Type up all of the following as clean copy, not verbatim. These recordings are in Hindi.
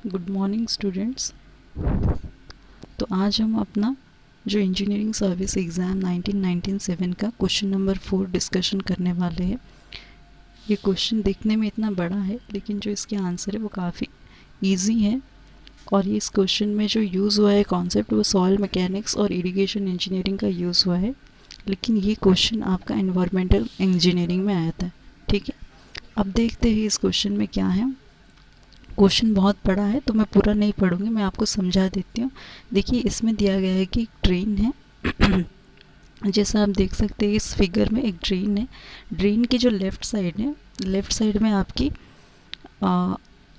Good morning students. तो आज हम अपना जो इंजीनियरिंग सर्विस एग्ज़ाम 1997 का क्वेश्चन नंबर 4 डिस्कशन करने वाले हैं। ये क्वेश्चन दिखने में इतना बड़ा है लेकिन जो इसके आंसर है वो काफ़ी इजी है। और ये इस क्वेश्चन में जो यूज़ हुआ है कॉन्सेप्ट वो सॉइल मैकेनिक्स और इरिगेशन इंजीनियरिंग का यूज़ हुआ है, लेकिन ये क्वेश्चन आपका एनवायरमेंटल इंजीनियरिंग में आया था। ठीक है, अब देखते हैं इस क्वेश्चन में क्या है। क्वेश्चन बहुत बड़ा है तो मैं पूरा नहीं पढ़ूंगी, मैं आपको समझा देती हूँ। देखिए इसमें दिया गया है कि एक ड्रेन है जैसा आप देख सकते हैं इस फिगर में एक ड्रेन है। ड्रेन की जो लेफ़्ट साइड है, लेफ़्ट साइड में आपकी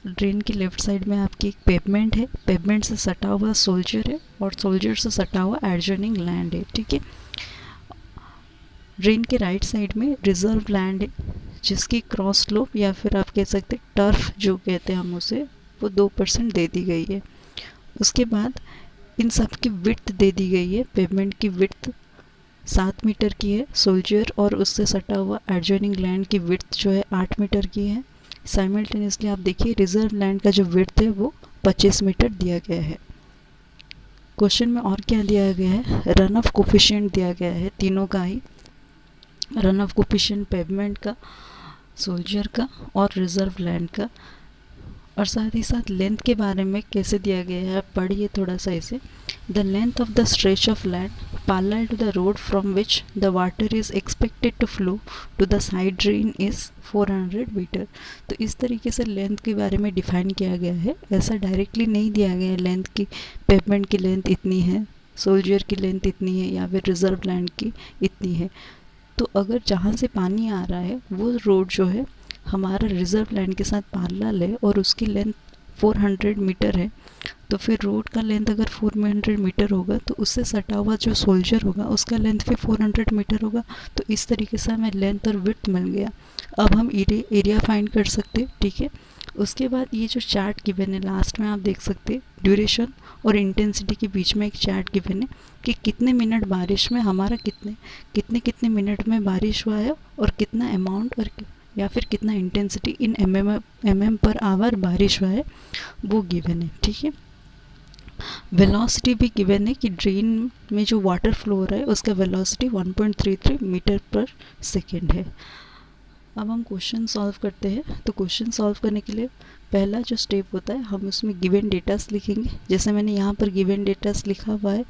ड्रेन की लेफ़्ट साइड में आपकी एक पेवमेंट है। पेवमेंट से सटा हुआ सोल्जर है और सोल्जर से सटा हुआ एडजॉइनिंग लैंड है। ठीक है, ड्रेन के राइट साइड में रिजर्व लैंड है जिसकी क्रॉस स्लोप या फिर आप कह सकते हैं टर्फ जो कहते हैं हम उसे, वो 2% दे दी गई है। उसके बाद इन सब की विड्थ दे दी गई है। पेवमेंट की विड्थ 7 मीटर की है, सोल्जर और उससे सटा हुआ एडजॉइनिंग लैंड की विड्थ जो है 8 मीटर की है। साइमल्टेनियसली आप देखिए रिजर्व लैंड का जो विड्थ है वो 25 मीटर दिया गया है। क्वेश्चन में और क्या दिया गया है, रन ऑफ कोफिशिएंट दिया गया है तीनों का ही। रन ऑफ कोफिशिएंट पेवमेंट का, सोल्जर का और रिजर्व लैंड का, और साथ ही साथ लेंथ के बारे में कैसे दिया गया है आप पढ़िए थोड़ा सा इसे। The length of the stretch of land parallel to the road from which the water is expected to flow to the side drain is 400 metre. तो इस तरीके से लेंथ के बारे में डिफाइन किया गया है, ऐसा डायरेक्टली नहीं दिया गया है लेंथ की, पेवमेंट की लेंथ इतनी है, सोल्जर की लेंथ इतनी है या फिर रिजर्व लैंड की इतनी है। तो अगर जहाँ से पानी आ रहा है वो रोड जो है हमारा रिजर्व लैंड के साथ पैरेलल है और उसकी लेंथ 400 मीटर है, तो फिर रोड का लेंथ अगर 400 मीटर होगा तो उससे सटा हुआ जो सोल्जर होगा उसका लेंथ भी 400 मीटर होगा। तो इस तरीके से हमें लेंथ और विड्थ मिल गया। अब हम एरिया फाइंड कर सकते, ठीक है। उसके बाद ये जो चार्ट गिवन है लास्ट में आप देख सकते हैं, ड्यूरेशन और इंटेंसिटी के बीच में एक चार्ट गिवन है कि कितने मिनट बारिश में हमारा कितने कितने कितने मिनट में बारिश हुआ है और कितना अमाउंट और या फिर कितना intensity in M per hour बारिश हुआ है वो गिवन है। ठीक है, वेलोसिटी भी गिवन है कि ड्रेन में जो वाटर फ्लो हो रहा है उसका वेलोसिटी 1.33 मीटर पर सेकेंड है। अब हम क्वेश्चन सॉल्व करते हैं। तो क्वेश्चन सॉल्व करने के लिए पहला जो स्टेप होता है हम उसमें गिवन डेटास लिखेंगे। जैसे मैंने यहाँ पर गिवन डेटास लिखा हुआ है,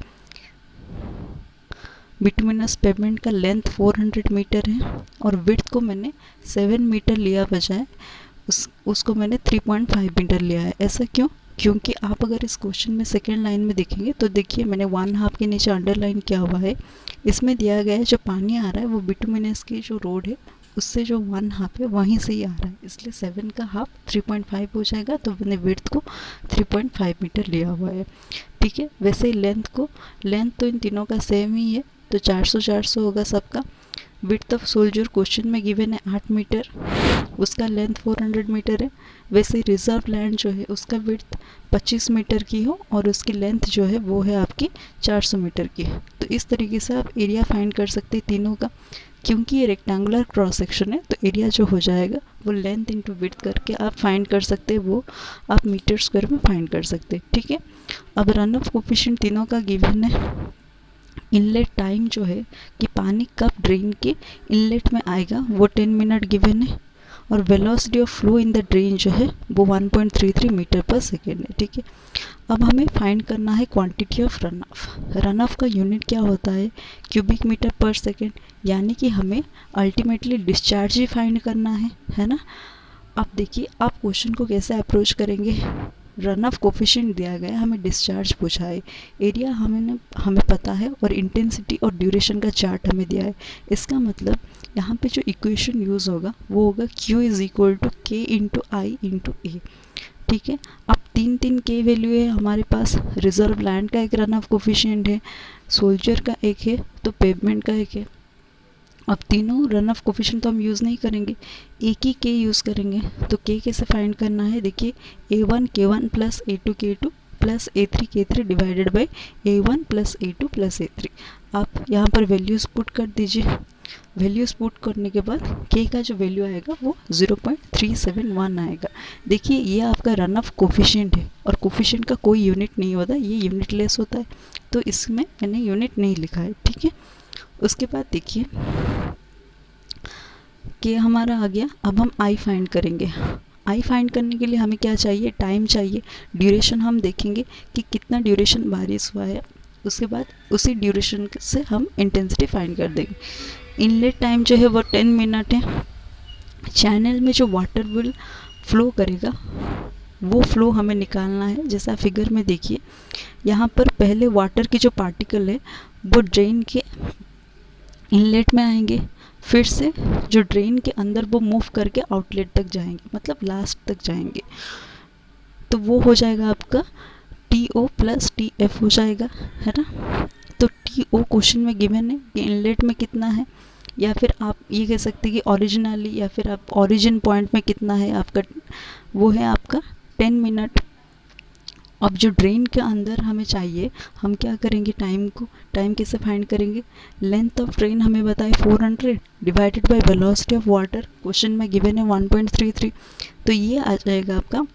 बिटुमिनस पेवमेंट का लेंथ 400 मीटर है और विड्थ को मैंने 7 मीटर लिया बजाय उसको मैंने 3.5 मीटर लिया है। ऐसा क्यों? क्योंकि आप अगर इस क्वेश्चन में सेकेंड लाइन में देखेंगे तो देखिए मैंने 1/2 के नीचे अंडरलाइन किया हुआ है। इसमें दिया गया है जो पानी आ रहा है वो बिटुमिनस की जो रोड है उससे जो 1/2 है वहीं से ही आ रहा है, इसलिए 7 का हाफ 3.5 हो जाएगा। तो मैंने विड्थ को 3.5 मीटर लिया हुआ है। ठीक है, वैसे ही लेंथ तो इन तीनों का सेम ही है, तो 400 होगा सबका। विड्थ ऑफ सोल्जर क्वेश्चन में गिवन है 8 मीटर, उसका लेंथ 400 मीटर है। वैसे रिजर्व लैंड जो है उसका विड्थ 25 मीटर की हो और उसकी लेंथ जो है वो है आपकी 400 मीटर की। तो इस तरीके से आप एरिया फाइंड कर सकते हैं तीनों का। क्योंकि ये रेक्टेंगुलर क्रॉस सेक्शन है तो एरिया जो हो जाएगा वो लेंथ इंटू विड्थ करके आप फाइंड कर सकते हैं, वो आप मीटर स्क्वायर में फाइंड कर सकते हैं। ठीक है, अब रन ऑफ कोफिशिएंट तीनों का गिवन है। इनलेट टाइम जो है कि पानी कब ड्रेन के इनलेट में आएगा वो 10 मिनट गिवन है और velocity of flow in the drain जो है वो 1.33 मीटर पर सेकेंड है। ठीक है, अब हमें फाइंड करना है quantity of run of. Run of का यूनिट क्या होता है, क्यूबिक मीटर पर सेकेंड, यानी कि हमें अल्टीमेटली डिस्चार्ज ही फाइंड करना है ना। अब देखिए आप क्वेश्चन को कैसे अप्रोच करेंगे। रन ऑफ कोफिशिएंट दिया गया, हमें डिस्चार्ज पूछा है, एरिया हमें पता है और इंटेंसिटी और ड्यूरेशन का चार्ट हमें दिया है। इसका मतलब यहाँ पे जो इक्वेशन यूज़ होगा वो होगा Q is equal to K into I into A. ठीक है, अब 3 के वैल्यू है हमारे पास। रिजर्व लैंड का एक रन ऑफ कोफिशिएंट है, सोल्जर का एक है, तो पेवमेंट का एक है। अब तीनों रन ऑफ कोफिशिएंट तो हम यूज़ नहीं करेंगे, एक ही के यूज़ करेंगे। तो के कैसे फाइंड करना है, देखिए A1 K1 plus A2 K2 plus A3 K3 divided by A1 plus A2 plus A3। आप यहाँ पर वैल्यूज़ पुट कर दीजिए। वैल्यूज़ पुट करने के बाद के का जो वैल्यू आएगा वो 0.371 आएगा। देखिए ये आपका रन ऑफ कोफिशिएंट है। और कोफिशिएंट का कोई यूनिट नहीं होता, ये यूनिट लेस होता है, तो इसमें मैंने यूनिट नहीं लिखा है, ठीक है। उसके बाद देखिए कि हमारा आ गया, अब हम आई फाइंड करेंगे। आई फाइंड करने के लिए हमें क्या चाहिए, टाइम चाहिए, ड्यूरेशन हम देखेंगे कि कितना ड्यूरेशन बारिश हुआ है, उसके बाद उसी ड्यूरेशन से हम इंटेंसिटी फाइंड कर देंगे। इनलेट टाइम जो है वो 10 मिनट है। चैनल में जो वाटर विल फ्लो करेगा वो फ्लो हमें निकालना है। जैसा फिगर में देखिए, यहाँ पर पहले वाटर की जो पार्टिकल है वो ड्रेन के इनलेट में आएंगे, फिर से जो ड्रेन के अंदर वो मूव करके आउटलेट तक जाएंगे, मतलब लास्ट तक जाएंगे, तो वो हो जाएगा आपका TO प्लस TF हो जाएगा, है ना। तो TO क्वेश्चन में गिवन है कि इनलेट में कितना है, या फिर आप ये कह सकते हैं कि ओरिजिनली, या फिर आप ओरिजिन पॉइंट में कितना है आपका, वो है आपका 10 मिनट। अब जो ड्रेन के अंदर हमें चाहिए, हम क्या करेंगे, टाइम कैसे फाइंड करेंगे, लेंथ ऑफ ड्रेन हमें बताए 400 divided by velocity of water, question में गिवन है 1.33, तो ये आ जाएगा आपका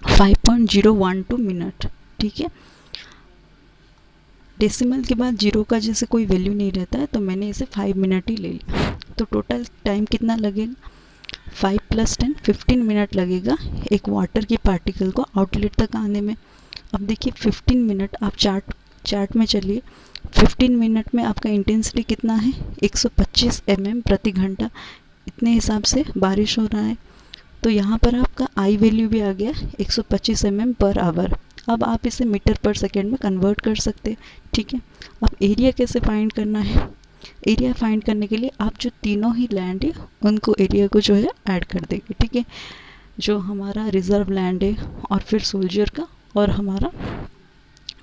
5.012 मिनट, ठीक है। डेसिमल के बाद जीरो का जैसे कोई वैल्यू नहीं रहता है, तो मैंने इसे 5 मिनट ही ले लिया। तो टोटल टाइम कितना लगेगा, 5 + 10 15 मिनट लगेगा एक वाटर की पार्टिकल को आउटलेट तक आने में। अब देखिए 15 मिनट, आप चार्ट में चलिए, 15 मिनट में आपका इंटेंसिटी कितना है, 125 mm प्रति घंटा, इतने हिसाब से बारिश हो रहा है। तो यहाँ पर आपका आई वैल्यू भी आ गया 125 mm पर आवर। अब आप इसे मीटर पर सेकेंड में कन्वर्ट कर सकते हैं, ठीक है। अब एरिया कैसे फाइंड करना है, एरिया फाइंड करने के लिए आप जो तीनों ही लैंड है उनको एरिया को जो है ऐड कर देंगे, ठीक है। जो हमारा रिजर्व लैंड है और फिर सोल्जर का और हमारा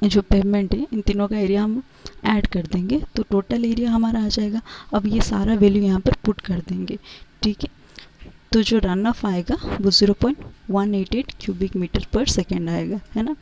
जो पेमेंट है, इन तीनों का एरिया हम ऐड कर देंगे, तो टोटल एरिया हमारा आ जाएगा। अब ये सारा वैल्यू यहाँ पर पुट कर देंगे, ठीक है। तो जो रन ऑफ आएगा वो 0.188 क्यूबिक मीटर पर सेकेंड आएगा, है ना।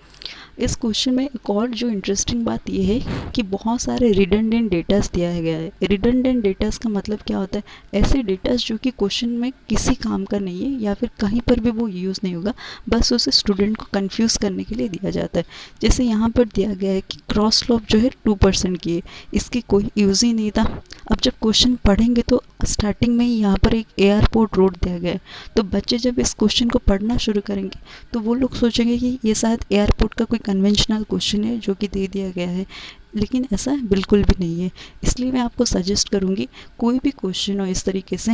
इस क्वेश्चन में एक और जो इंटरेस्टिंग बात ये है कि बहुत सारे रिडंडेंट डेटास दिया गया है। रिडंडेंट डेटास का मतलब क्या होता है, ऐसे डेटास जो कि क्वेश्चन में किसी काम का नहीं है या फिर कहीं पर भी वो यूज़ नहीं होगा, बस उसे स्टूडेंट को कंफ्यूज करने के लिए दिया जाता है। जैसे यहाँ पर दिया गया है कि क्रॉस स्लोप जो है 2% की है, इसकी कोई यूज़ ही नहीं था। अब जब क्वेश्चन पढ़ेंगे तो स्टार्टिंग में ही यहाँ पर एक एयरपोर्ट रोड दिया गया है, तो बच्चे जब इस क्वेश्चन को पढ़ना शुरू करेंगे तो वो लोग सोचेंगे कि ये शायद एयरपोर्ट का कोई कन्वेंशनल क्वेश्चन है जो कि दे दिया गया है, लेकिन ऐसा बिल्कुल भी नहीं है। इसलिए मैं आपको सजेस्ट करूँगी, कोई भी क्वेश्चन हो इस तरीके से,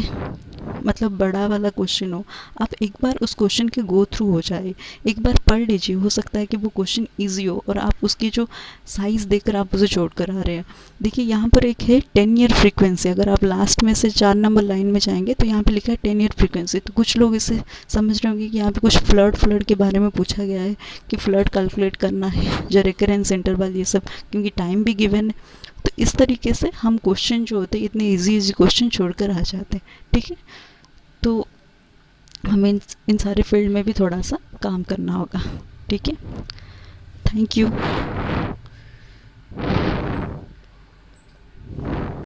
मतलब बड़ा वाला क्वेश्चन हो, आप एक बार उस क्वेश्चन के गो थ्रू हो जाए, एक बार पढ़ लीजिए, हो सकता है कि वो क्वेश्चन ईजी हो और आप उसकी जो साइज़ देखकर आप उसे जोड़ कर आ रहे हैं। देखिए यहाँ पर एक है 10 ईयर फ्रीक्वेंसी, अगर आप लास्ट में से 4 नंबर लाइन में जाएंगे तो यहाँ पे लिखा है 10 ईयर फ्रीक्वेंसी, तो कुछ लोग इसे समझ रहे होंगे कि यहाँ पे कुछ फ्लड के बारे में पूछा गया है कि फ्लड कैलकुलेट करना है, जो रिकरेंस इंटरवल, ये सब, क्योंकि टाइम भी गिवन है। तो इस तरीके से हम क्वेश्चन जो होते हैं इतने इजी क्वेश्चन छोड़कर आ जाते हैं, ठीक है। तो हमें इन सारे फील्ड में भी थोड़ा सा काम करना होगा, ठीक है। Thank you.